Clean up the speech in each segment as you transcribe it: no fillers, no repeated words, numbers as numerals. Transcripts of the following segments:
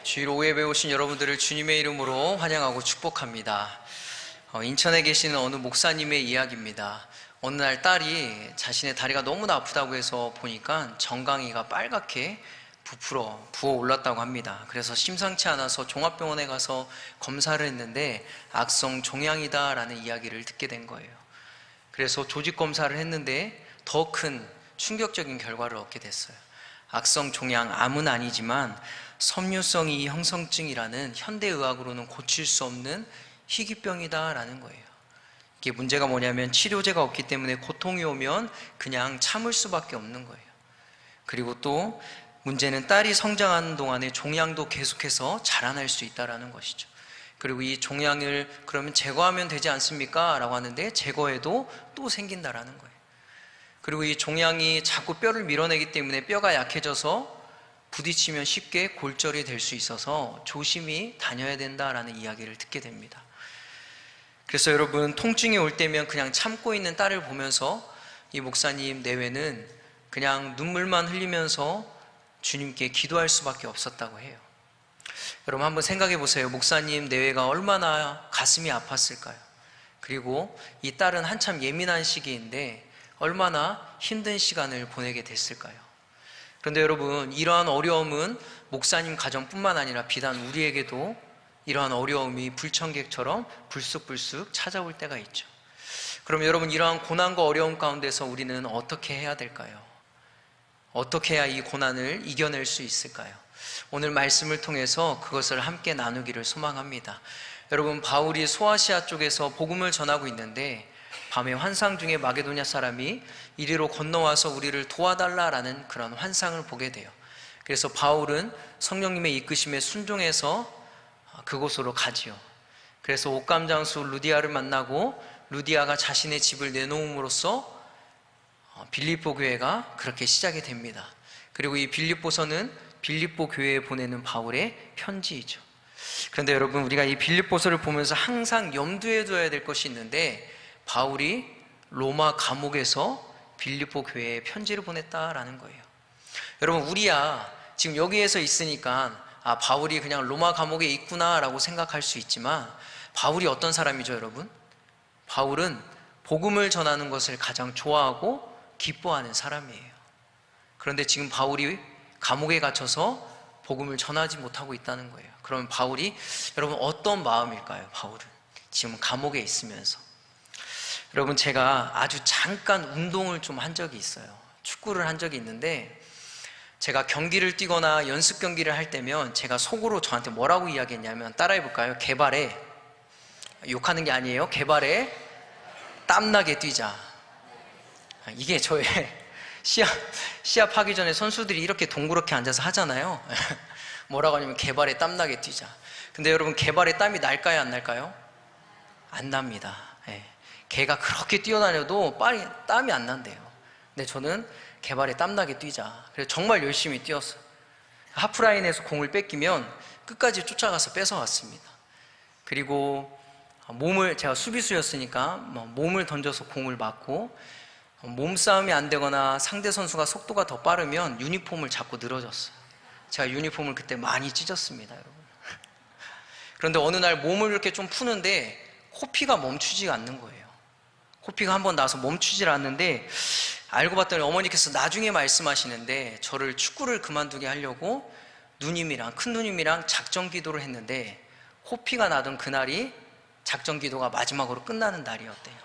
주일 오후에 오신 여러분들을 주님의 이름으로 환영하고 축복합니다. 인천에 계시는 어느 목사님의 이야기입니다. 어느 날 딸이 자신의 다리가 너무나 아프다고 해서 보니까 정강이가 빨갛게 부어 올랐다고 합니다. 그래서 심상치 않아서 종합병원에 가서 검사를 했는데 악성 종양이다 라는 이야기를 듣게 된 거예요. 그래서 조직 검사를 했는데 더 큰 충격적인 결과를 얻게 됐어요. 악성 종양, 암은 아니지만 섬유성 이 형성증이라는 현대의학으로는 고칠 수 없는 희귀병이다 라는 거예요. 이게 문제가 뭐냐면 치료제가 없기 때문에 고통이 오면 그냥 참을 수밖에 없는 거예요. 그리고 또 문제는 딸이 성장하는 동안에 종양도 계속해서 자라날 수 있다는 것이죠. 그리고 이 종양을 그러면 제거하면 되지 않습니까? 라고 하는데 제거해도 또 생긴다라는 거예요. 그리고 이 종양이 자꾸 뼈를 밀어내기 때문에 뼈가 약해져서 부딪히면 쉽게 골절이 될 수 있어서 조심히 다녀야 된다라는 이야기를 듣게 됩니다. 그래서 여러분, 통증이 올 때면 그냥 참고 있는 딸을 보면서 이 목사님 내외는 그냥 눈물만 흘리면서 주님께 기도할 수밖에 없었다고 해요. 여러분 한번 생각해 보세요. 목사님 내외가 얼마나 가슴이 아팠을까요? 그리고 이 딸은 한참 예민한 시기인데 얼마나 힘든 시간을 보내게 됐을까요? 그런데 여러분, 이러한 어려움은 목사님 가정뿐만 아니라 비단 우리에게도 이러한 어려움이 불청객처럼 불쑥불쑥 찾아올 때가 있죠. 그럼 여러분, 이러한 고난과 어려움 가운데서 우리는 어떻게 해야 될까요? 어떻게 해야 이 고난을 이겨낼 수 있을까요? 오늘 말씀을 통해서 그것을 함께 나누기를 소망합니다. 여러분, 바울이 소아시아 쪽에서 복음을 전하고 있는데 밤에 환상 중에 마게도냐 사람이 이리로 건너와서 우리를 도와달라라는 그런 환상을 보게 돼요. 그래서 바울은 성령님의 이끄심에 순종해서 그곳으로 가지요. 그래서 옥감장수 루디아를 만나고 루디아가 자신의 집을 내놓음으로써 빌립보 교회가 그렇게 시작이 됩니다. 그리고 이 빌립보서는 빌립보 교회에 보내는 바울의 편지이죠. 그런데 여러분, 우리가 이 빌립보서를 보면서 항상 염두에 둬야 될 것이 있는데 바울이 로마 감옥에서 빌립보 교회에 편지를 보냈다라는 거예요. 여러분, 우리야 지금 여기에서 있으니까 바울이 그냥 로마 감옥에 있구나 라고 생각할 수 있지만 바울이 어떤 사람이죠 여러분? 바울은 복음을 전하는 것을 가장 좋아하고 기뻐하는 사람이에요. 그런데 지금 바울이 감옥에 갇혀서 복음을 전하지 못하고 있다는 거예요. 그러면 바울이, 여러분 어떤 마음일까요? 바울은 지금 감옥에 있으면서. 여러분, 제가 아주 잠깐 운동을 좀 한 적이 있어요. 축구를 한 적이 있는데 제가 경기를 뛰거나 연습 경기를 할 때면 제가 속으로 저한테 뭐라고 이야기했냐면, 따라해 볼까요? 개발에, 욕하는 게 아니에요, 개발에 땀나게 뛰자. 이게 저의 시합하기 전에 선수들이 이렇게 동그랗게 앉아서 하잖아요. 뭐라고 하냐면 개발에 땀나게 뛰자. 근데 여러분, 개발에 땀이 날까요 안 날까요? 안 납니다. 개가 그렇게 뛰어다녀도 땀이 안 난대요. 근데 저는 개발에 땀나게 뛰자. 그래서 정말 열심히 뛰었어요. 하프라인에서 공을 뺏기면 끝까지 쫓아가서 뺏어왔습니다. 그리고 제가 수비수였으니까 몸을 던져서 공을 맞고, 몸싸움이 안 되거나 상대 선수가 속도가 더 빠르면 유니폼을 자꾸 늘어졌어요. 제가 유니폼을 그때 많이 찢었습니다, 여러분. 그런데 어느 날 몸을 이렇게 좀 푸는데 코피가 멈추지가 않는 거예요. 코피가 한번 나서 멈추질 않는데, 알고 봤더니 어머니께서 나중에 말씀하시는데 저를 축구를 그만두게 하려고 큰 누님이랑 작전 기도를 했는데 코피가 나던 그날이 작전 기도가 마지막으로 끝나는 날이었대요.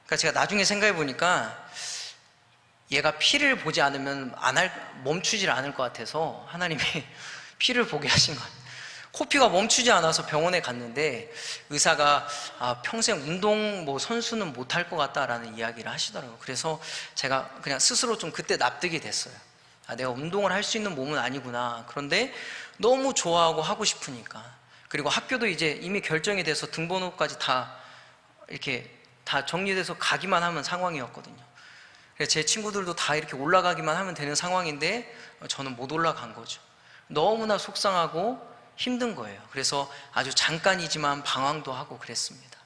그러니까 제가 나중에 생각해 보니까 얘가 피를 보지 않으면 멈추질 않을 것 같아서 하나님이 피를 보게 하신 것 같아요. 코피가 멈추지 않아서 병원에 갔는데 의사가 평생 운동 선수는 못할 것 같다라는 이야기를 하시더라고요. 그래서 제가 그냥 스스로 좀 그때 납득이 됐어요. 내가 운동을 할 수 있는 몸은 아니구나. 그런데 너무 좋아하고 하고 싶으니까. 그리고 학교도 이제 이미 결정이 돼서 등번호까지 다 정리돼서 가기만 하면 상황이었거든요. 그래서 제 친구들도 다 이렇게 올라가기만 하면 되는 상황인데 저는 못 올라간 거죠. 너무나 속상하고 힘든 거예요. 그래서 아주 잠깐이지만 방황도 하고 그랬습니다.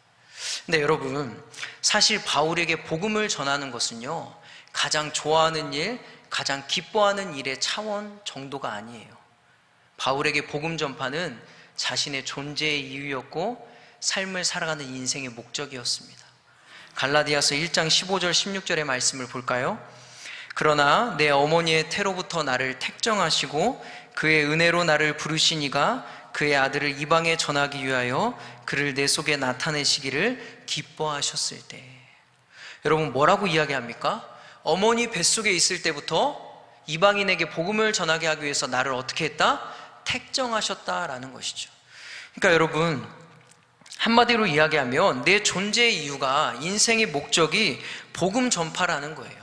근데 여러분, 사실 바울에게 복음을 전하는 것은요, 가장 좋아하는 일, 가장 기뻐하는 일의 차원 정도가 아니에요. 바울에게 복음 전파는 자신의 존재의 이유였고 삶을 살아가는 인생의 목적이었습니다. 갈라디아서 1장 15절 16절의 말씀을 볼까요? 그러나 내 어머니의 태로부터 나를 택정하시고 그의 은혜로 나를 부르신 이가 그의 아들을 이방에 전하기 위하여 그를 내 속에 나타내시기를 기뻐하셨을 때. 여러분, 뭐라고 이야기합니까? 어머니 뱃속에 있을 때부터 이방인에게 복음을 전하게 하기 위해서 나를 어떻게 했다? 택정하셨다라는 것이죠. 그러니까 여러분, 한마디로 이야기하면 내 존재의 이유가, 인생의 목적이 복음 전파라는 거예요.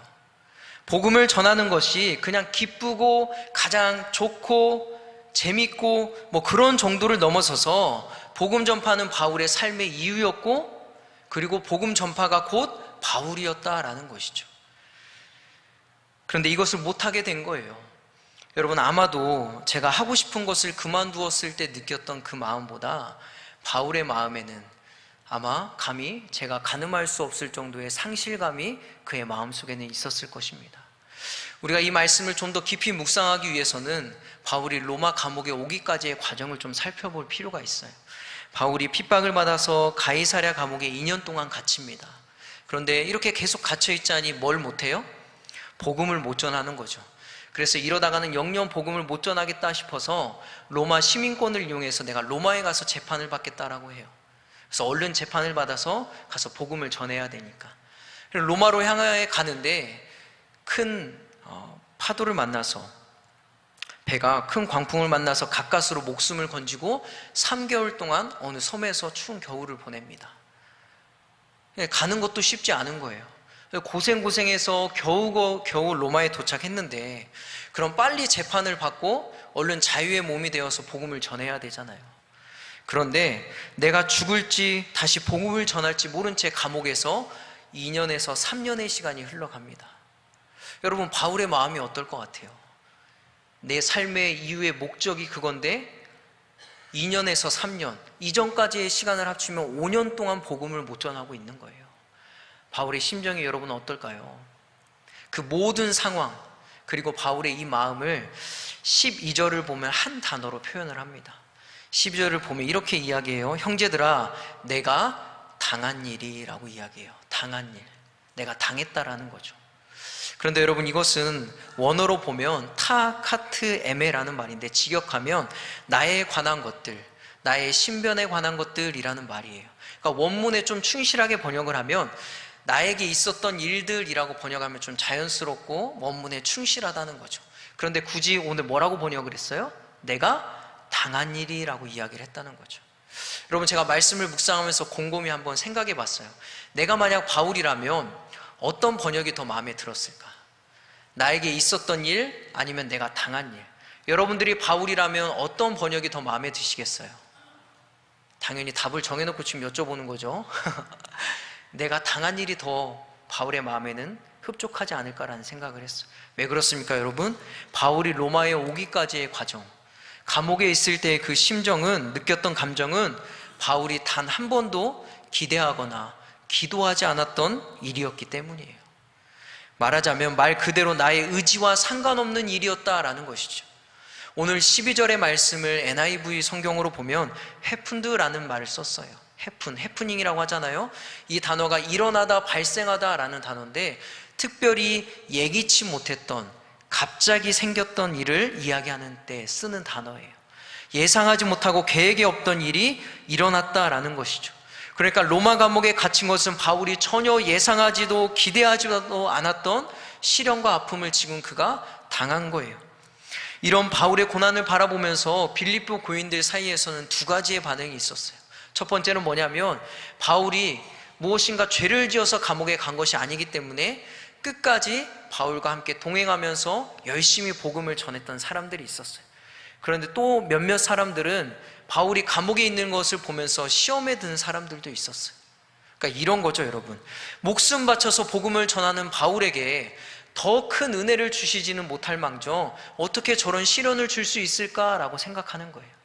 복음을 전하는 것이 그냥 기쁘고 가장 좋고 재밌고 그런 정도를 넘어서서 복음 전파는 바울의 삶의 이유였고, 그리고 복음 전파가 곧 바울이었다라는 것이죠. 그런데 이것을 못하게 된 거예요. 여러분, 아마도 제가 하고 싶은 것을 그만두었을 때 느꼈던 그 마음보다 바울의 마음에는 아마 감히 제가 가늠할 수 없을 정도의 상실감이 그의 마음속에는 있었을 것입니다. 우리가 이 말씀을 좀 더 깊이 묵상하기 위해서는 바울이 로마 감옥에 오기까지의 과정을 좀 살펴볼 필요가 있어요. 바울이 핍박을 받아서 가이사랴 감옥에 2년 동안 갇힙니다. 그런데 이렇게 계속 갇혀있자니 뭘 못해요? 복음을 못 전하는 거죠. 그래서 이러다가는 영영 복음을 못 전하겠다 싶어서 로마 시민권을 이용해서 내가 로마에 가서 재판을 받겠다라고 해요. 그래서 얼른 재판을 받아서 가서 복음을 전해야 되니까. 로마로 향해 가는데 큰 파도를 만나서, 배가 큰 광풍을 만나서 가까스로 목숨을 건지고 3개월 동안 어느 섬에서 추운 겨울을 보냅니다. 가는 것도 쉽지 않은 거예요. 고생해서 겨우 로마에 도착했는데, 그럼 빨리 재판을 받고 얼른 자유의 몸이 되어서 복음을 전해야 되잖아요. 그런데 내가 죽을지 다시 복음을 전할지 모른 채 감옥에서 2년에서 3년의 시간이 흘러갑니다. 여러분, 바울의 마음이 어떨 것 같아요? 내 삶의 이유의 목적이 그건데 2년에서 3년, 이전까지의 시간을 합치면 5년 동안 복음을 못 전하고 있는 거예요. 바울의 심정이 여러분 어떨까요? 그 모든 상황, 그리고 바울의 이 마음을 12절을 보면 한 단어로 표현을 합니다. 12절을 보면 이렇게 이야기해요. 형제들아, 내가 당한 일이라고 이야기해요. 당한 일, 내가 당했다라는 거죠. 그런데 여러분, 이것은 원어로 보면 타카트 에메라는 말인데, 직역하면 나에 관한 것들, 나의 신변에 관한 것들이라는 말이에요. 그러니까 원문에 좀 충실하게 번역을 하면 나에게 있었던 일들이라고 번역하면 좀 자연스럽고 원문에 충실하다는 거죠. 그런데 굳이 오늘 뭐라고 번역을 했어요? 내가 당한 일이라고 이야기를 했다는 거죠. 여러분, 제가 말씀을 묵상하면서 곰곰이 한번 생각해 봤어요. 내가 만약 바울이라면 어떤 번역이 더 마음에 들었을까? 나에게 있었던 일, 아니면 내가 당한 일? 여러분들이 바울이라면 어떤 번역이 더 마음에 드시겠어요? 당연히 답을 정해놓고 지금 여쭤보는 거죠. 내가 당한 일이 더 바울의 마음에는 흡족하지 않을까라는 생각을 했어요. 왜 그렇습니까, 여러분? 바울이 로마에 오기까지의 과정, 감옥에 있을 때의 그 심정은, 느꼈던 감정은 바울이 단 한 번도 기대하거나 기도하지 않았던 일이었기 때문이에요. 말하자면 말 그대로 나의 의지와 상관없는 일이었다라는 것이죠. 오늘 12절의 말씀을 NIV 성경으로 보면 해픈드라는 말을 썼어요. 해프닝이라고 하잖아요. 이 단어가 일어나다, 발생하다라는 단어인데, 특별히 예기치 못했던, 갑자기 생겼던 일을 이야기하는 때 쓰는 단어예요. 예상하지 못하고 계획에 없던 일이 일어났다라는 것이죠. 그러니까 로마 감옥에 갇힌 것은 바울이 전혀 예상하지도 기대하지도 않았던 시련과 아픔을 지금 그가 당한 거예요. 이런 바울의 고난을 바라보면서 빌립보 교인들 사이에서는 두 가지의 반응이 있었어요. 첫 번째는 뭐냐면, 바울이 무엇인가 죄를 지어서 감옥에 간 것이 아니기 때문에 끝까지 바울과 함께 동행하면서 열심히 복음을 전했던 사람들이 있었어요. 그런데 또 몇몇 사람들은 바울이 감옥에 있는 것을 보면서 시험에 든 사람들도 있었어요. 그러니까 이런 거죠, 여러분. 목숨 바쳐서 복음을 전하는 바울에게 더 큰 은혜를 주시지는 못할 망정 어떻게 저런 시련을 줄 수 있을까라고 생각하는 거예요.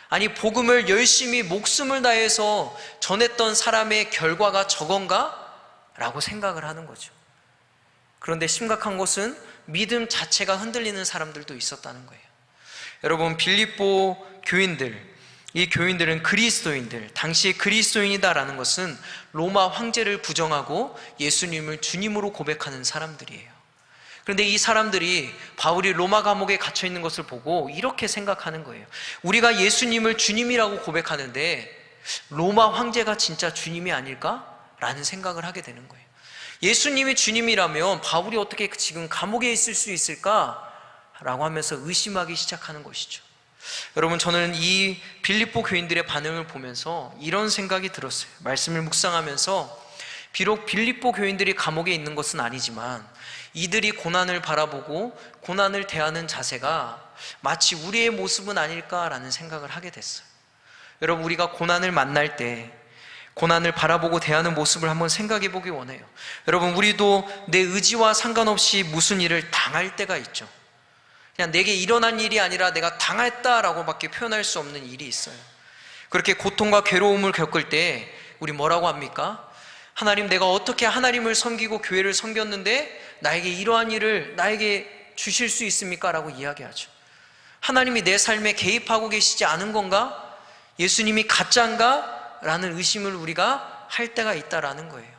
아니, 복음을 열심히 목숨을 다해서 전했던 사람의 결과가 저건가? 라고 생각을 하는 거죠. 그런데 심각한 것은 믿음 자체가 흔들리는 사람들도 있었다는 거예요. 여러분, 빌립보 교인들, 이 교인들은 그리스도인들, 당시에 그리스도인이다라는 것은 로마 황제를 부정하고 예수님을 주님으로 고백하는 사람들이에요. 그런데 이 사람들이 바울이 로마 감옥에 갇혀 있는 것을 보고 이렇게 생각하는 거예요. 우리가 예수님을 주님이라고 고백하는데 로마 황제가 진짜 주님이 아닐까? 라는 생각을 하게 되는 거예요. 예수님이 주님이라면 바울이 어떻게 지금 감옥에 있을 수 있을까? 라고 하면서 의심하기 시작하는 것이죠. 여러분, 저는 이 빌립보 교인들의 반응을 보면서 이런 생각이 들었어요. 말씀을 묵상하면서 비록 빌립보 교인들이 감옥에 있는 것은 아니지만 이들이 고난을 바라보고 고난을 대하는 자세가 마치 우리의 모습은 아닐까라는 생각을 하게 됐어요. 여러분, 우리가 고난을 만날 때 고난을 바라보고 대하는 모습을 한번 생각해 보기 원해요. 여러분, 우리도 내 의지와 상관없이 무슨 일을 당할 때가 있죠. 그냥 내게 일어난 일이 아니라 내가 당했다라고 밖에 표현할 수 없는 일이 있어요. 그렇게 고통과 괴로움을 겪을 때 우리 뭐라고 합니까? 하나님, 내가 어떻게 하나님을 섬기고 교회를 섬겼는데 나에게 이러한 일을 나에게 주실 수 있습니까? 라고 이야기하죠. 하나님이 내 삶에 개입하고 계시지 않은 건가? 예수님이 가짜인가? 라는 의심을 우리가 할 때가 있다라는 거예요.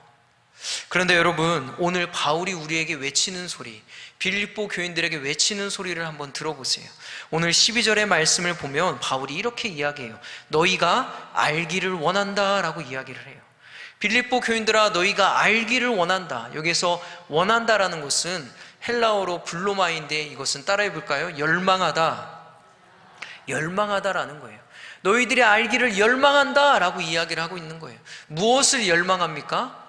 그런데 여러분, 오늘 바울이 우리에게 외치는 소리, 빌립보 교인들에게 외치는 소리를 한번 들어보세요. 오늘 12절의 말씀을 보면 바울이 이렇게 이야기해요. 너희가 알기를 원한다 라고 이야기를 해요. 빌립보 교인들아, 너희가 알기를 원한다. 여기서 원한다라는 것은 헬라어로 블로마인데 이것은 따라해 볼까요? 열망하다. 열망하다라는 거예요. 너희들이 알기를 열망한다 라고 이야기를 하고 있는 거예요. 무엇을 열망합니까?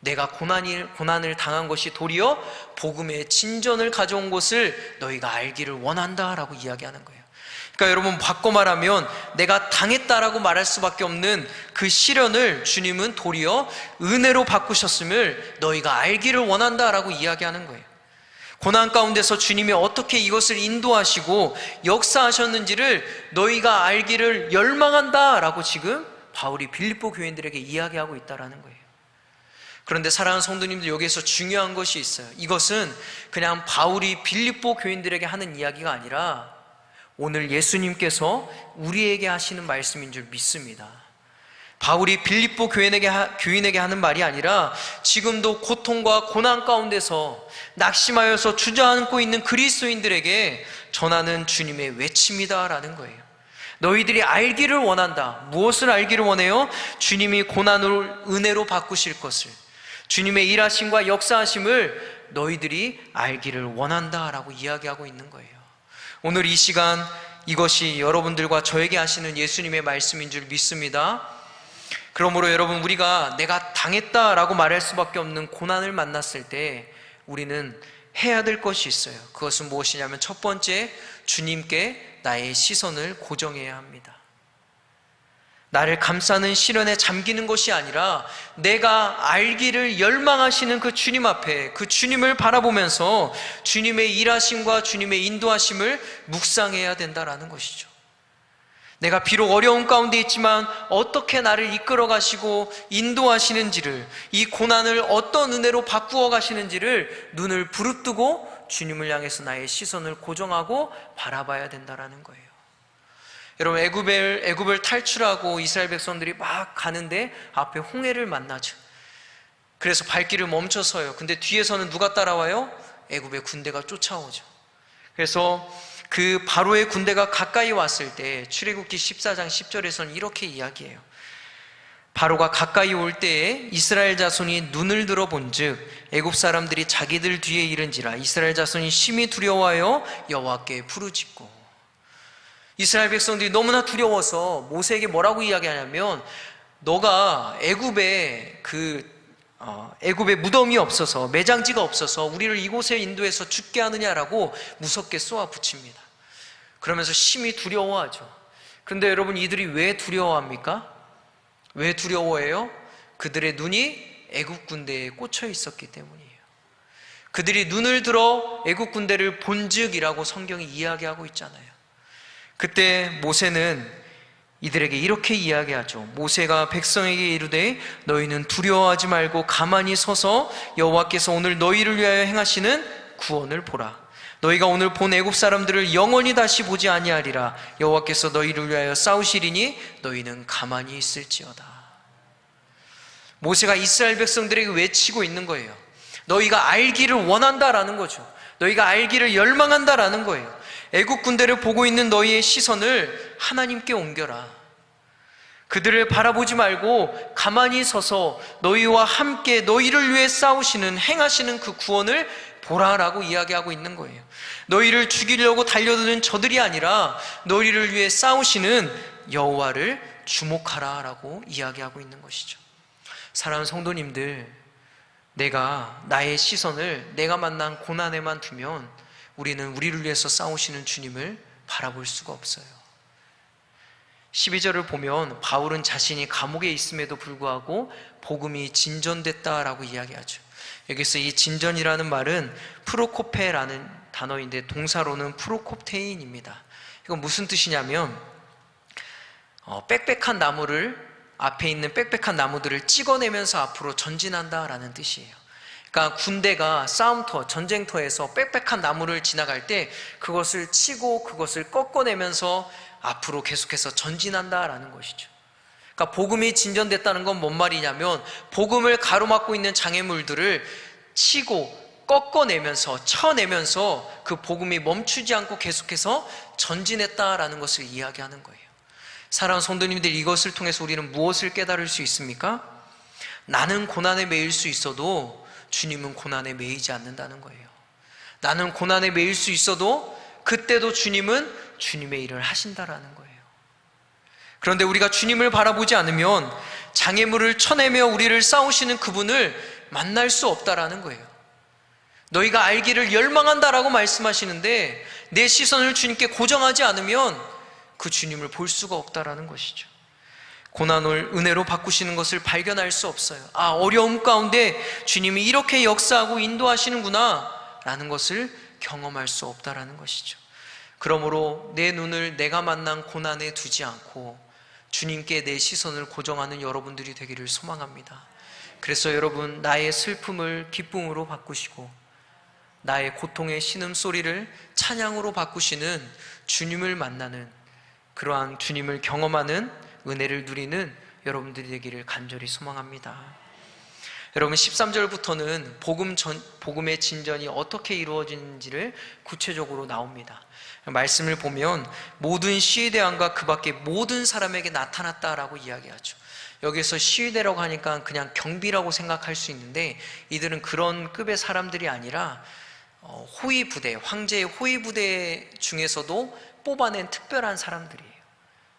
내가 고난을 당한 것이 도리어 복음의 진전을 가져온 것을 너희가 알기를 원한다 라고 이야기하는 거예요. 그러니까 여러분, 바꿔 말하면 내가 당했다라고 말할 수밖에 없는 그 시련을 주님은 도리어 은혜로 바꾸셨음을 너희가 알기를 원한다 라고 이야기하는 거예요. 고난 가운데서 주님이 어떻게 이것을 인도하시고 역사하셨는지를 너희가 알기를 열망한다 라고 지금 바울이 빌립보 교인들에게 이야기하고 있다는 거예요. 그런데 사랑하는 성도님들, 여기에서 중요한 것이 있어요. 이것은 그냥 바울이 빌립보 교인들에게 하는 이야기가 아니라 오늘 예수님께서 우리에게 하시는 말씀인 줄 믿습니다. 바울이 빌립보 교인에게 하는 말이 아니라 지금도 고통과 고난 가운데서 낙심하여서 주저앉고 있는 그리스도인들에게 전하는 주님의 외침이다라는 거예요. 너희들이 알기를 원한다. 무엇을 알기를 원해요? 주님이 고난을 은혜로 바꾸실 것을, 주님의 일하심과 역사하심을 너희들이 알기를 원한다라고 이야기하고 있는 거예요. 오늘 이 시간 이것이 여러분들과 저에게 하시는 예수님의 말씀인 줄 믿습니다. 그러므로 여러분, 우리가 내가 당했다라고 말할 수밖에 없는 고난을 만났을 때 우리는 해야 될 것이 있어요. 그것은 무엇이냐면 첫 번째, 주님께 나의 시선을 고정해야 합니다. 나를 감싸는 시련에 잠기는 것이 아니라 내가 알기를 열망하시는 그 주님 앞에, 그 주님을 바라보면서 주님의 일하심과 주님의 인도하심을 묵상해야 된다라는 것이죠. 내가 비록 어려운 가운데 있지만 어떻게 나를 이끌어 가시고 인도하시는지를, 이 고난을 어떤 은혜로 바꾸어 가시는지를 눈을 부릅뜨고 주님을 향해서 나의 시선을 고정하고 바라봐야 된다라는 거예요. 여러분, 애굽을 탈출하고 이스라엘 백성들이 막 가는데 앞에 홍해를 만나죠. 그래서 발길을 멈춰서요. 근데 뒤에서는 누가 따라와요? 애굽의 군대가 쫓아오죠. 그래서 그 바로의 군대가 가까이 왔을 때 출애굽기 14장 10절에서는 이렇게 이야기해요. 바로가 가까이 올 때에 이스라엘 자손이 눈을 들어 본즉 애굽 사람들이 자기들 뒤에 이른지라 이스라엘 자손이 심히 두려워하여 여호와께 부르짖고. 이스라엘 백성들이 너무나 두려워서 모세에게 뭐라고 이야기하냐면, 너가 애굽에 애굽에 무덤이 없어서, 매장지가 없어서 우리를 이곳에 인도해서 죽게 하느냐라고 무섭게 쏘아붙입니다. 그러면서 심히 두려워하죠. 그런데 여러분, 이들이 왜 두려워합니까? 왜 두려워해요? 그들의 눈이 애굽 군대에 꽂혀 있었기 때문이에요. 그들이 눈을 들어 애굽 군대를 본즉이라고 성경이 이야기하고 있잖아요. 그때 모세는 이들에게 이렇게 이야기하죠. 모세가 백성에게 이르되 너희는 두려워하지 말고 가만히 서서 여호와께서 오늘 너희를 위하여 행하시는 구원을 보라. 너희가 오늘 본 애굽 사람들을 영원히 다시 보지 아니하리라. 여호와께서 너희를 위하여 싸우시리니 너희는 가만히 있을지어다. 모세가 이스라엘 백성들에게 외치고 있는 거예요. 너희가 알기를 원한다라는 거죠. 너희가 알기를 열망한다라는 거예요. 애국 군대를 보고 있는 너희의 시선을 하나님께 옮겨라. 그들을 바라보지 말고 가만히 서서 너희와 함께 너희를 위해 싸우시는, 행하시는 그 구원을 보라라고 이야기하고 있는 거예요. 너희를 죽이려고 달려드는 저들이 아니라 너희를 위해 싸우시는 여호와를 주목하라라고 이야기하고 있는 것이죠. 사랑하는 성도님들, 내가 나의 시선을 내가 만난 고난에만 두면 우리는 우리를 위해서 싸우시는 주님을 바라볼 수가 없어요. 12절을 보면 바울은 자신이 감옥에 있음에도 불구하고 복음이 진전됐다라고 이야기하죠. 여기서 이 진전이라는 말은 프로코페라는 단어인데 동사로는 프로콥테인입니다. 이건 무슨 뜻이냐면 빽빽한 나무를, 앞에 있는 빽빽한 나무들을 찍어내면서 앞으로 전진한다라는 뜻이에요. 그러니까 군대가 싸움터, 전쟁터에서 빽빽한 나무를 지나갈 때 그것을 치고 그것을 꺾어내면서 앞으로 계속해서 전진한다라는 것이죠. 그러니까 복음이 진전됐다는 건 뭔 말이냐면 복음을 가로막고 있는 장애물들을 치고 꺾어내면서 쳐내면서 그 복음이 멈추지 않고 계속해서 전진했다라는 것을 이야기하는 거예요. 사랑하는 성도님들, 이것을 통해서 우리는 무엇을 깨달을 수 있습니까? 나는 고난에 매일 수 있어도 주님은 고난에 매이지 않는다는 거예요. 나는 고난에 매일 수 있어도 그때도 주님은 주님의 일을 하신다라는 거예요. 그런데 우리가 주님을 바라보지 않으면 장애물을 쳐내며 우리를 싸우시는 그분을 만날 수 없다라는 거예요. 너희가 알기를 열망한다라고 말씀하시는데 내 시선을 주님께 고정하지 않으면 그 주님을 볼 수가 없다라는 것이죠. 고난을 은혜로 바꾸시는 것을 발견할 수 없어요. 아, 어려움 가운데 주님이 이렇게 역사하고 인도하시는구나 라는 것을 경험할 수 없다라는 것이죠. 그러므로 내 눈을 내가 만난 고난에 두지 않고 주님께 내 시선을 고정하는 여러분들이 되기를 소망합니다. 그래서 여러분, 나의 슬픔을 기쁨으로 바꾸시고 나의 고통의 신음소리를 찬양으로 바꾸시는 주님을 만나는, 그러한 주님을 경험하는 은혜를 누리는 여러분들이 되기를 간절히 소망합니다. 여러분, 13절부터는 복음의 진전이 어떻게 이루어지는지를 구체적으로 나옵니다. 말씀을 보면 모든 시위대왕과 그 밖에 모든 사람에게 나타났다라고 이야기하죠. 여기서 시위대라고 하니까 그냥 경비라고 생각할 수 있는데 이들은 그런 급의 사람들이 아니라 호위부대, 황제의 호위부대 중에서도 뽑아낸 특별한 사람들이에요.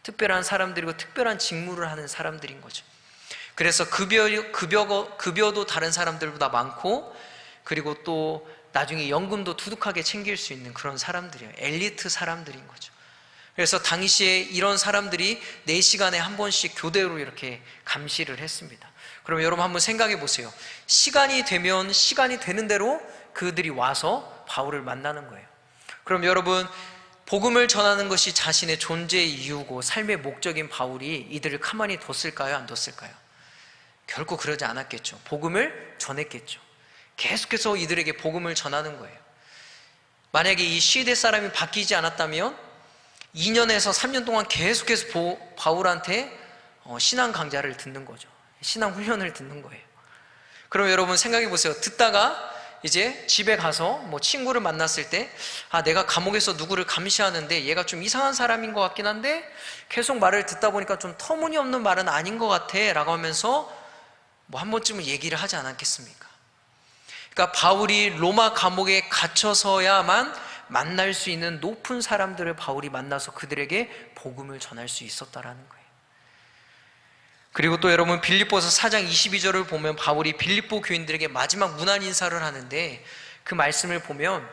특별한 사람들이고 특별한 직무를 하는 사람들인 거죠. 그래서 급여도 다른 사람들보다 많고, 그리고 또 나중에 연금도 두둑하게 챙길 수 있는 그런 사람들이에요. 엘리트 사람들인 거죠. 그래서 당시에 이런 사람들이 4시간에 한 번씩 교대로 이렇게 감시를 했습니다. 그럼 여러분 한번 생각해 보세요. 시간이 되면 시간이 되는 대로 그들이 와서 바울을 만나는 거예요. 그럼 여러분, 복음을 전하는 것이 자신의 존재의 이유고 삶의 목적인 바울이 이들을 가만히 뒀을까요? 안 뒀을까요? 결코 그러지 않았겠죠. 복음을 전했겠죠. 계속해서 이들에게 복음을 전하는 거예요. 만약에 이 시대 사람이 바뀌지 않았다면 2년에서 3년 동안 계속해서 바울한테 신앙 강좌를 듣는 거죠. 신앙 훈련을 듣는 거예요. 그럼 여러분 생각해 보세요. 듣다가 이제 집에 가서 뭐 친구를 만났을 때, 아, 내가 감옥에서 누구를 감시하는데 얘가 좀 이상한 사람인 것 같긴 한데 계속 말을 듣다 보니까 좀 터무니없는 말은 아닌 것 같아 라고 하면서 뭐 한 번쯤은 얘기를 하지 않았겠습니까? 그러니까 바울이 로마 감옥에 갇혀서야만 만날 수 있는 높은 사람들을 바울이 만나서 그들에게 복음을 전할 수 있었다라는 거예요. 그리고 또 여러분, 빌립보서 4장 22절을 보면 바울이 빌립보 교인들에게 마지막 문안 인사를 하는데 그 말씀을 보면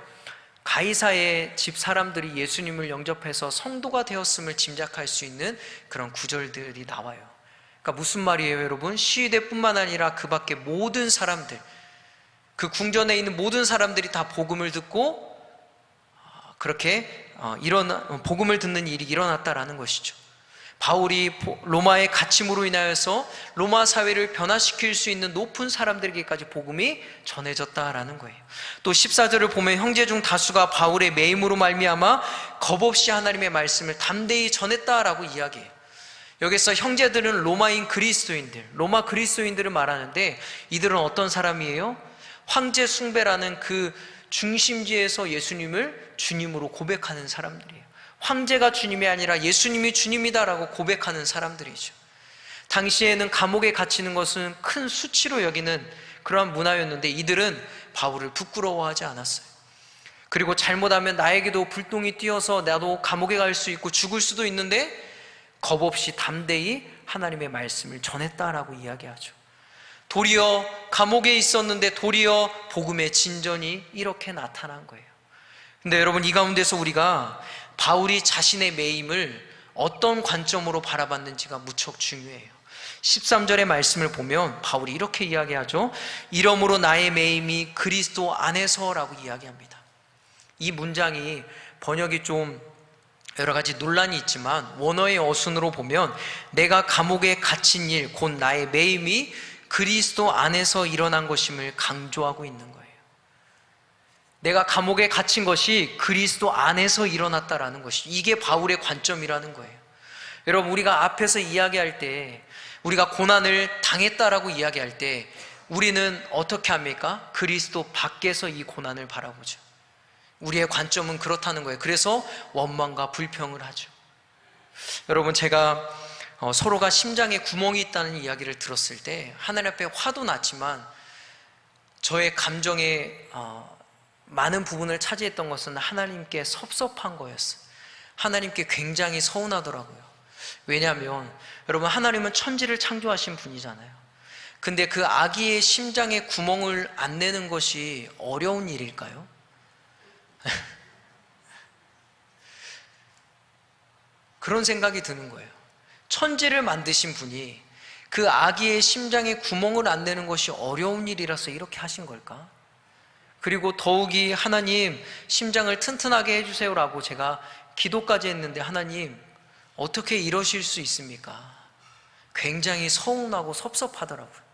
가이사의 집 사람들이 예수님을 영접해서 성도가 되었음을 짐작할 수 있는 그런 구절들이 나와요. 그러니까 무슨 말이에요, 여러분? 시위대뿐만 아니라 그 밖에 모든 사람들, 그 궁전에 있는 모든 사람들이 다 복음을 듣고 그렇게 복음을 듣는 일이 일어났다라는 것이죠. 바울이 로마의 갇힘으로 인하여서 로마 사회를 변화시킬 수 있는 높은 사람들에게까지 복음이 전해졌다라는 거예요. 또 14절을 보면 형제 중 다수가 바울의 매임으로 말미암아 겁없이 하나님의 말씀을 담대히 전했다라고 이야기해요. 여기서 형제들은 로마인 그리스도인들, 로마 그리스도인들을 말하는데, 이들은 어떤 사람이에요? 황제 숭배라는 그 중심지에서 예수님을 주님으로 고백하는 사람들이에요. 황제가 주님이 아니라 예수님이 주님이다라고 고백하는 사람들이죠. 당시에는 감옥에 갇히는 것은 큰 수치로 여기는 그러한 문화였는데, 이들은 바울을 부끄러워하지 않았어요. 그리고 잘못하면 나에게도 불똥이 띄어서 나도 감옥에 갈 수 있고 죽을 수도 있는데 겁없이 담대히 하나님의 말씀을 전했다라고 이야기하죠. 도리어 감옥에 있었는데 도리어 복음의 진전이 이렇게 나타난 거예요. 근데 여러분, 이 가운데서 우리가 바울이 자신의 매임을 어떤 관점으로 바라봤는지가 무척 중요해요. 13절의 말씀을 보면 바울이 이렇게 이야기하죠. 이러므로 나의 매임이 그리스도 안에서라고 이야기합니다. 이 문장이 번역이 좀 여러 가지 논란이 있지만 원어의 어순으로 보면 내가 감옥에 갇힌 일, 곧 나의 매임이 그리스도 안에서 일어난 것임을 강조하고 있는 거예요. 내가 감옥에 갇힌 것이 그리스도 안에서 일어났다라는 것이, 이게 바울의 관점이라는 거예요. 여러분, 우리가 앞에서 이야기할 때, 우리가 고난을 당했다라고 이야기할 때 우리는 어떻게 합니까? 그리스도 밖에서 이 고난을 바라보죠. 우리의 관점은 그렇다는 거예요. 그래서 원망과 불평을 하죠. 여러분, 제가 서로가 심장에 구멍이 있다는 이야기를 들었을 때 하나님 앞에 화도 났지만 저의 감정에 많은 부분을 차지했던 것은 하나님께 섭섭한 거였어요. 하나님께 굉장히 서운하더라고요. 왜냐하면 여러분, 하나님은 천지를 창조하신 분이잖아요. 근데 그 아기의 심장에 구멍을 안 내는 것이 어려운 일일까요? 그런 생각이 드는 거예요. 천지를 만드신 분이 그 아기의 심장에 구멍을 안 내는 것이 어려운 일이라서 이렇게 하신 걸까? 그리고 더욱이 하나님, 심장을 튼튼하게 해주세요라고 제가 기도까지 했는데 하나님, 어떻게 이러실 수 있습니까? 굉장히 서운하고 섭섭하더라고요.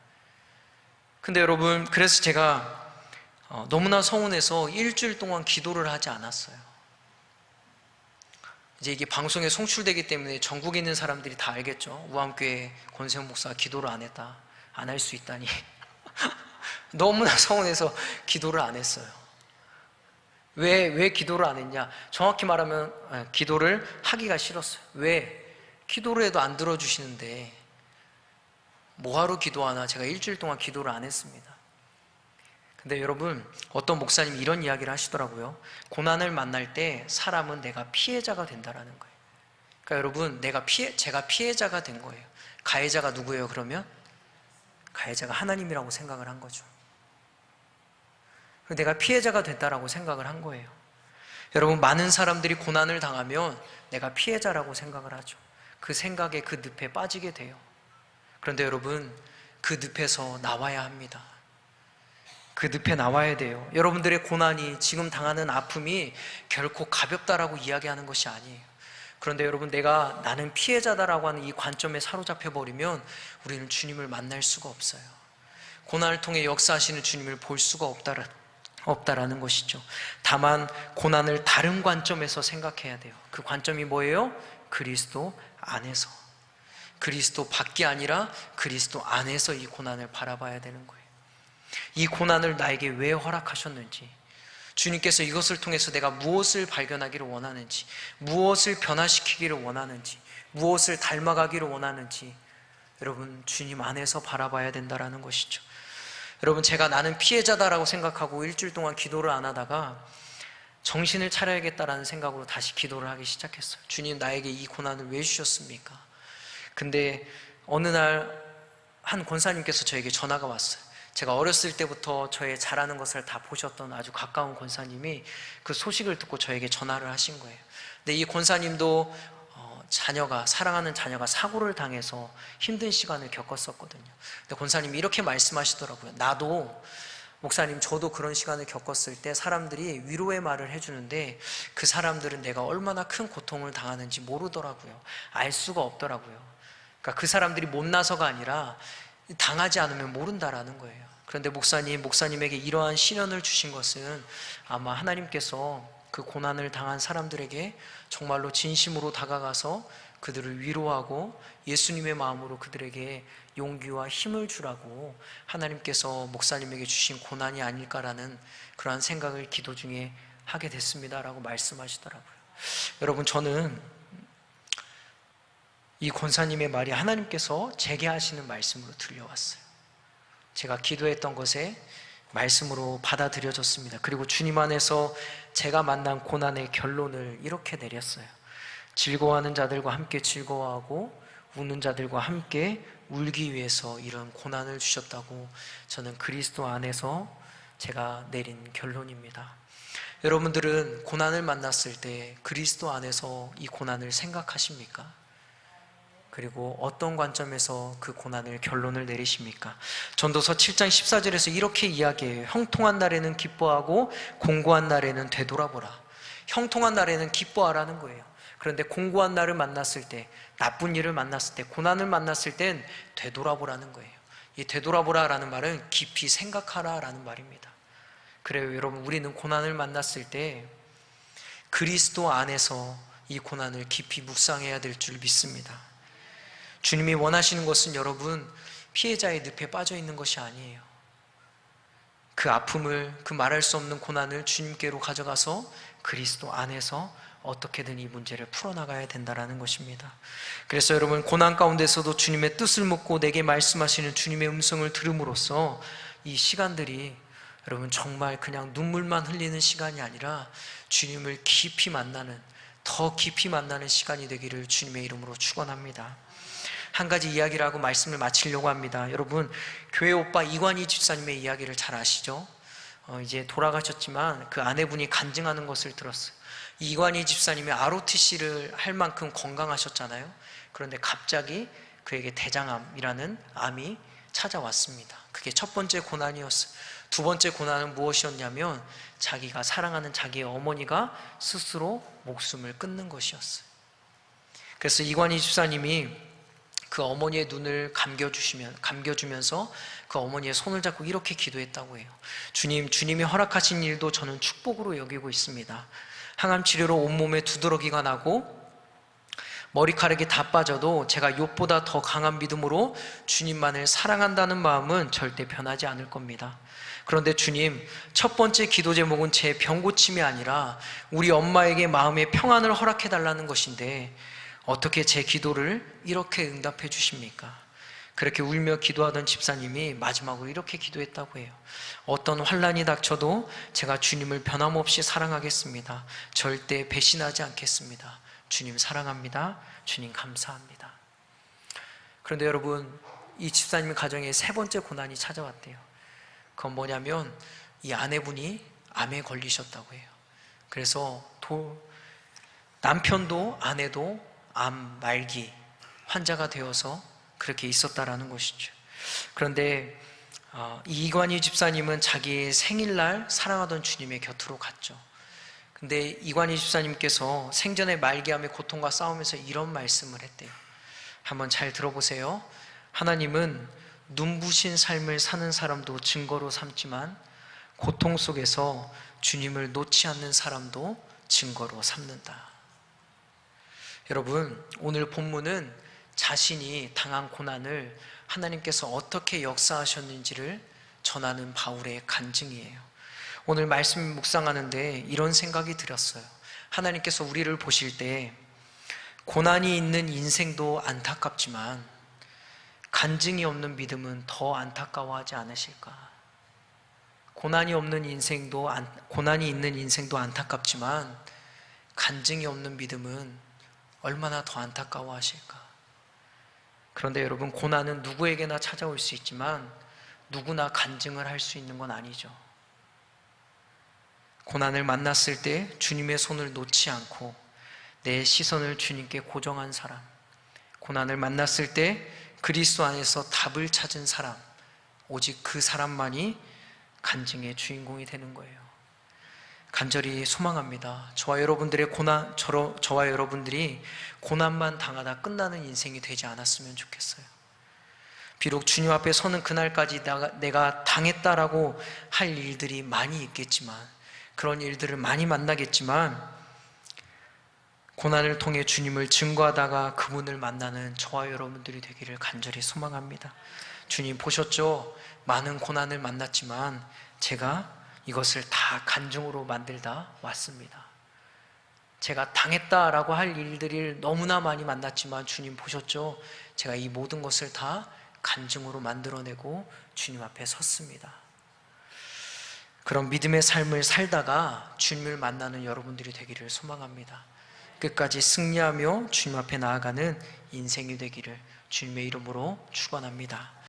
근데 여러분, 그래서 제가 너무나 서운해서 일주일 동안 기도를 하지 않았어요. 이제 이게 방송에 송출되기 때문에 전국에 있는 사람들이 다 알겠죠. 우암교회 권세훈 목사가 기도를 안 했다, 안 할 수 있다니. 너무나 서운해서 기도를 안 했어요. 왜 기도를 안 했냐? 정확히 말하면 기도를 하기가 싫었어요. 왜? 기도를 해도 안 들어주시는데 뭐하러 기도하나? 제가 일주일 동안 기도를 안 했습니다. 근데 여러분, 어떤 목사님이 이런 이야기를 하시더라고요. 고난을 만날 때 사람은 내가 피해자가 된다라는 거예요. 그러니까 여러분, 제가 피해자가 된 거예요. 가해자가 누구예요? 그러면 가해자가 하나님이라고 생각을 한 거죠. 내가 피해자가 됐다라고 생각을 한 거예요. 여러분, 많은 사람들이 고난을 당하면 내가 피해자라고 생각을 하죠. 그 생각에, 그 늪에 빠지게 돼요. 그런데 여러분, 그 늪에서 나와야 합니다. 그 늪에 나와야 돼요. 여러분들의 고난이, 지금 당하는 아픔이 결코 가볍다라고 이야기하는 것이 아니에요. 그런데 여러분, 나는 피해자다라고 하는 이 관점에 사로잡혀 버리면 우리는 주님을 만날 수가 없어요. 고난을 통해 역사하시는 주님을 볼 수가 없다라는 것이죠. 다만 고난을 다른 관점에서 생각해야 돼요. 그 관점이 뭐예요? 그리스도 안에서, 그리스도 밖이 아니라 그리스도 안에서 이 고난을 바라봐야 되는 거예요. 이 고난을 나에게 왜 허락하셨는지, 주님께서 이것을 통해서 내가 무엇을 발견하기를 원하는지, 무엇을 변화시키기를 원하는지, 무엇을 닮아가기를 원하는지, 여러분, 주님 안에서 바라봐야 된다는 것이죠. 여러분, 제가 나는 피해자다라고 생각하고 일주일 동안 기도를 안 하다가 정신을 차려야겠다라는 생각으로 다시 기도를 하기 시작했어요. 주님, 나에게 이 고난을 왜 주셨습니까? 근데 어느 날 한 권사님께서 저에게 전화가 왔어요. 제가 어렸을 때부터 저의 잘하는 것을 다 보셨던 아주 가까운 권사님이 그 소식을 듣고 저에게 전화를 하신 거예요. 근데 이 권사님도 사랑하는 자녀가 사고를 당해서 힘든 시간을 겪었었거든요. 근데 권사님이 이렇게 말씀하시더라고요. 나도 목사님, 저도 그런 시간을 겪었을 때 사람들이 위로의 말을 해주는데 그 사람들은 내가 얼마나 큰 고통을 당하는지 모르더라고요. 알 수가 없더라고요. 그러니까 그 사람들이 못나서가 아니라 당하지 않으면 모른다라는 거예요. 그런데 목사님에게 이러한 시련을 주신 것은 아마 하나님께서 그 고난을 당한 사람들에게 정말로 진심으로 다가가서 그들을 위로하고 예수님의 마음으로 그들에게 용기와 힘을 주라고 하나님께서 목사님에게 주신 고난이 아닐까라는 그러한 생각을 기도 중에 하게 됐습니다라고 말씀하시더라고요. 여러분, 저는 이 권사님의 말이 하나님께서 제게 하시는 말씀으로 들려왔어요. 제가 기도했던 것에 말씀으로 받아들여졌습니다. 그리고 주님 안에서 제가 만난 고난의 결론을 이렇게 내렸어요. 즐거워하는 자들과 함께 즐거워하고 우는 자들과 함께 울기 위해서 이런 고난을 주셨다고 저는 그리스도 안에서 제가 내린 결론입니다. 여러분들은 고난을 만났을 때 그리스도 안에서 이 고난을 생각하십니까? 그리고 어떤 관점에서 그 고난을 결론을 내리십니까? 전도서 7장 14절에서 이렇게 이야기해요. 형통한 날에는 기뻐하고 공고한 날에는 되돌아보라. 형통한 날에는 기뻐하라는 거예요. 그런데 공고한 날을 만났을 때, 나쁜 일을 만났을 때, 고난을 만났을 땐 되돌아보라는 거예요. 이 되돌아보라라는 말은 깊이 생각하라라는 말입니다. 그래요, 여러분, 우리는 고난을 만났을 때 그리스도 안에서 이 고난을 깊이 묵상해야 될 줄 믿습니다. 주님이 원하시는 것은 여러분, 피해자의 늪에 빠져 있는 것이 아니에요. 그 아픔을, 그 말할 수 없는 고난을 주님께로 가져가서 그리스도 안에서 어떻게든 이 문제를 풀어나가야 된다는 것입니다. 그래서 여러분, 고난 가운데서도 주님의 뜻을 묻고 내게 말씀하시는 주님의 음성을 들음으로써 이 시간들이 여러분 정말 그냥 눈물만 흘리는 시간이 아니라 주님을 깊이 만나는, 더 깊이 만나는 시간이 되기를 주님의 이름으로 축원합니다. 한 가지 이야기를 하고 말씀을 마치려고 합니다. 여러분, 교회 오빠 이관희 집사님의 이야기를 잘 아시죠? 이제 돌아가셨지만 그 아내분이 간증하는 것을 들었어요. 이관희 집사님이 ROTC를 할 만큼 건강하셨잖아요. 그런데 갑자기 그에게 대장암이라는 암이 찾아왔습니다. 그게 첫 번째 고난이었어요. 두 번째 고난은 무엇이었냐면 자기가 사랑하는 자기의 어머니가 스스로 목숨을 끊는 것이었어요. 그래서 이관희 집사님이 그 어머니의 눈을 감겨주면서 그 어머니의 손을 잡고 이렇게 기도했다고 해요. 주님이 허락하신 일도 저는 축복으로 여기고 있습니다. 항암 치료로 온몸에 두드러기가 나고 머리카락이 다 빠져도 제가 욥보다 더 강한 믿음으로 주님만을 사랑한다는 마음은 절대 변하지 않을 겁니다. 그런데 주님, 첫 번째 기도 제목은 제 병고침이 아니라 우리 엄마에게 마음의 평안을 허락해 달라는 것인데 어떻게 제 기도를 이렇게 응답해 주십니까? 그렇게 울며 기도하던 집사님이 마지막으로 이렇게 기도했다고 해요. 어떤 환난이 닥쳐도 제가 주님을 변함없이 사랑하겠습니다. 절대 배신하지 않겠습니다. 주님 사랑합니다. 주님 감사합니다. 그런데 여러분, 이 집사님 가정에 세 번째 고난이 찾아왔대요. 그건 뭐냐면 이 아내분이 암에 걸리셨다고 해요. 그래서 남편도 아내도 암 말기 환자가 되어서 그렇게 있었다라는 것이죠. 그런데 이관희 집사님은 자기의 생일날 사랑하던 주님의 곁으로 갔죠. 근데 이관희 집사님께서 생전에 말기암의 고통과 싸우면서 이런 말씀을 했대요. 한번 잘 들어보세요. 하나님은 눈부신 삶을 사는 사람도 증거로 삼지만 고통 속에서 주님을 놓지 않는 사람도 증거로 삼는다. 여러분, 오늘 본문은 자신이 당한 고난을 하나님께서 어떻게 역사하셨는지를 전하는 바울의 간증이에요. 오늘 말씀 묵상하는데 이런 생각이 들었어요. 하나님께서 우리를 보실 때 고난이 있는 인생도 안타깝지만 간증이 없는 믿음은 더 안타까워하지 않으실까? 고난이 있는 인생도 안타깝지만 간증이 없는 믿음은 얼마나 더 안타까워하실까? 그런데 여러분, 고난은 누구에게나 찾아올 수 있지만 누구나 간증을 할 수 있는 건 아니죠. 고난을 만났을 때 주님의 손을 놓지 않고 내 시선을 주님께 고정한 사람, 고난을 만났을 때 그리스도 안에서 답을 찾은 사람, 오직 그 사람만이 간증의 주인공이 되는 거예요. 간절히 소망합니다. 저와 여러분들이 고난만 당하다 끝나는 인생이 되지 않았으면 좋겠어요. 비록 주님 앞에 서는 그날까지 내가 당했다라고 할 일들이 많이 있겠지만, 그런 일들을 많이 만나겠지만, 고난을 통해 주님을 증거하다가 그분을 만나는 저와 여러분들이 되기를 간절히 소망합니다. 주님 보셨죠? 많은 고난을 만났지만 제가 이것을 다 간증으로 만들다 왔습니다. 제가 당했다라고 할 일들을 너무나 많이 만났지만 주님 보셨죠? 제가 이 모든 것을 다 간증으로 만들어내고 주님 앞에 섰습니다. 그런 믿음의 삶을 살다가 주님을 만나는 여러분들이 되기를 소망합니다. 끝까지 승리하며 주님 앞에 나아가는 인생이 되기를 주님의 이름으로 축원합니다.